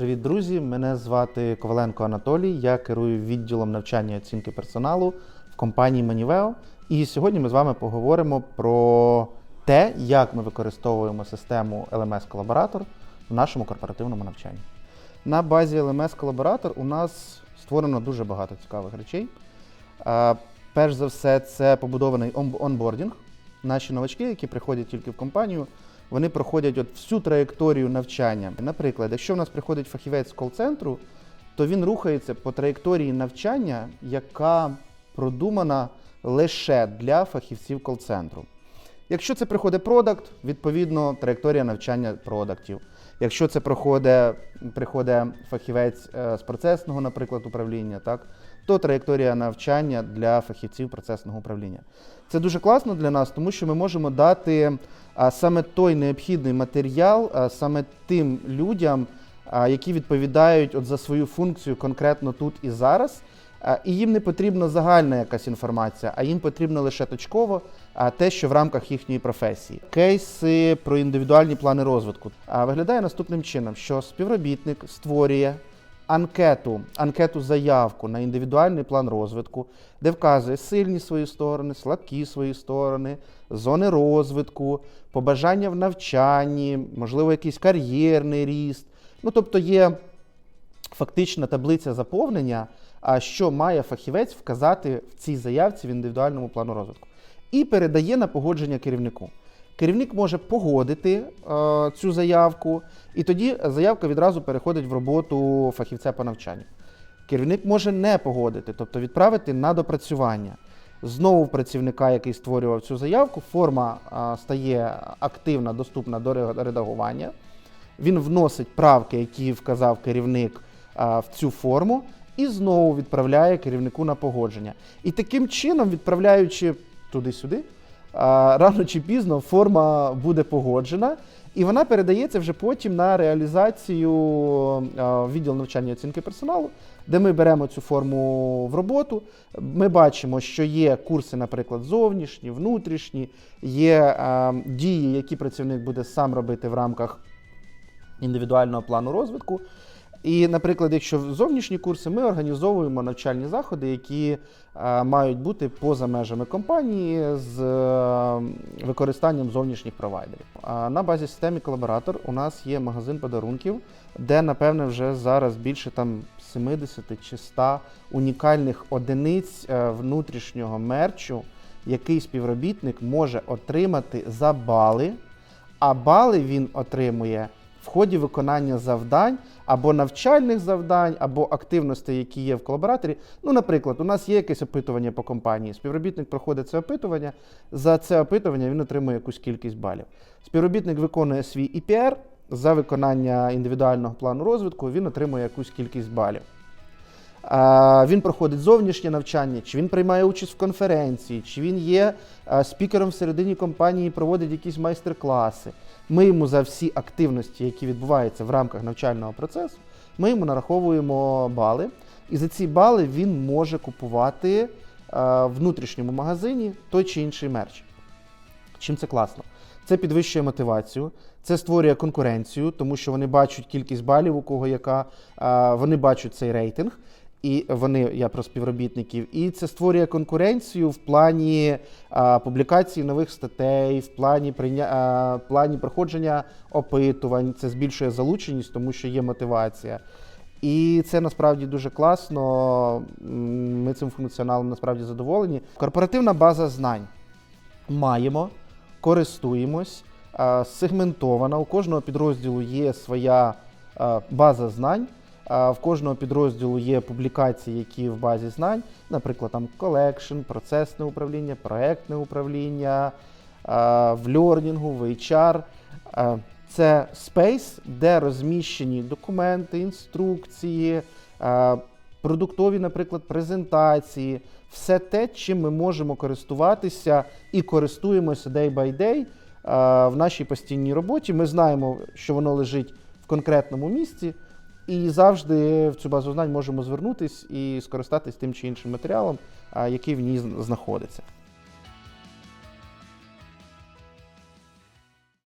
Привіт, друзі! Мене звати Коваленко Анатолій, я керую відділом навчання і оцінки персоналу в компанії Moniveo. І сьогодні ми з вами поговоримо про те, як ми використовуємо систему LMS Collaborator в нашому корпоративному навчанні. На базі LMS Collaborator у нас створено дуже багато цікавих речей. Перш за все, це побудований онбордінг. Наші новачки, які приходять тільки в компанію, вони проходять всю траєкторію навчання. Наприклад, якщо в нас приходить фахівець з кол-центру, то він рухається по траєкторії навчання, яка продумана лише для фахівців кол-центру. Якщо це приходить продакт, відповідно, траєкторія навчання продактів. Якщо це приходить фахівець з процесного, наприклад, управління, то траєкторія навчання для фахівців процесного управління. Це дуже класно для нас, тому що ми можемо дати саме той необхідний матеріал саме тим людям, які відповідають за свою функцію конкретно тут і зараз. І їм не потрібна загальна якась інформація, а їм потрібно лише точково те, що в рамках їхньої професії. Кейси про індивідуальні плани розвитку. Виглядає наступним чином, що співробітник створює анкету-заявку на індивідуальний план розвитку, де вказує сильні свої сторони, слабкі свої сторони, зони розвитку, побажання в навчанні, можливо, якийсь кар'єрний ріст. Тобто є фактична таблиця заповнення, що має фахівець вказати в цій заявці в індивідуальному плану розвитку. І передає на погодження керівнику. Керівник може погодити цю заявку, і тоді заявка відразу переходить в роботу фахівця по навчанню. Керівник може не погодити, тобто відправити на допрацювання. Знову в працівника, який створював цю заявку, форма стає активна, доступна до редагування. Він вносить правки, які вказав керівник в цю форму, і знову відправляє керівнику на погодження. І таким чином, відправляючи туди-сюди, рано чи пізно форма буде погоджена, і вона передається вже потім на реалізацію відділу навчання і оцінки персоналу, де ми беремо цю форму в роботу. Ми бачимо, що є курси, наприклад, зовнішні, внутрішні, є дії, які працівник буде сам робити в рамках індивідуального плану розвитку. І, наприклад, якщо зовнішні курси, ми організовуємо навчальні заходи, які мають бути поза межами компанії з використанням зовнішніх провайдерів. На базі системи Collaborator у нас є магазин подарунків, де, напевне, вже зараз більше 70 чи 100 унікальних одиниць внутрішнього мерчу, який співробітник може отримати за бали, а бали він отримує в ході виконання завдань, або навчальних завдань, або активностей, які є в колабораторі. Наприклад, у нас є якесь опитування по компанії, співробітник проходить це опитування, за це опитування він отримує якусь кількість балів. Співробітник виконує свій EPR, за виконання індивідуального плану розвитку він отримує якусь кількість балів. Він проходить зовнішнє навчання, чи він приймає участь в конференції, чи він є спікером всередині компанії і проводить якісь майстер-класи. Ми йому за всі активності, які відбуваються в рамках навчального процесу, ми йому нараховуємо бали. І за ці бали він може купувати в внутрішньому магазині той чи інший мерч. Чим це класно? Це підвищує мотивацію, це створює конкуренцію, тому що вони бачать кількість балів, у кого яка, вони бачать цей рейтинг. І я про співробітників, і це створює конкуренцію в плані публікації нових статей, в плані проходження опитувань, це збільшує залученість, тому що є мотивація. І це насправді дуже класно, ми цим функціоналом насправді задоволені. Корпоративна база знань. Маємо, користуємось, сегментована, у кожного підрозділу є своя база знань. В кожного підрозділу є публікації, які в базі знань, наприклад, колекшн, процесне управління, проектне управління, в льорнінгу, в HR. Це спейс, де розміщені документи, інструкції, продуктові, наприклад, презентації, все те, чим ми можемо користуватися і користуємося day by day в нашій постійній роботі. Ми знаємо, що воно лежить в конкретному місці, і завжди в цю базу знань можемо звернутися і скористатись тим чи іншим матеріалом, який в ній знаходиться.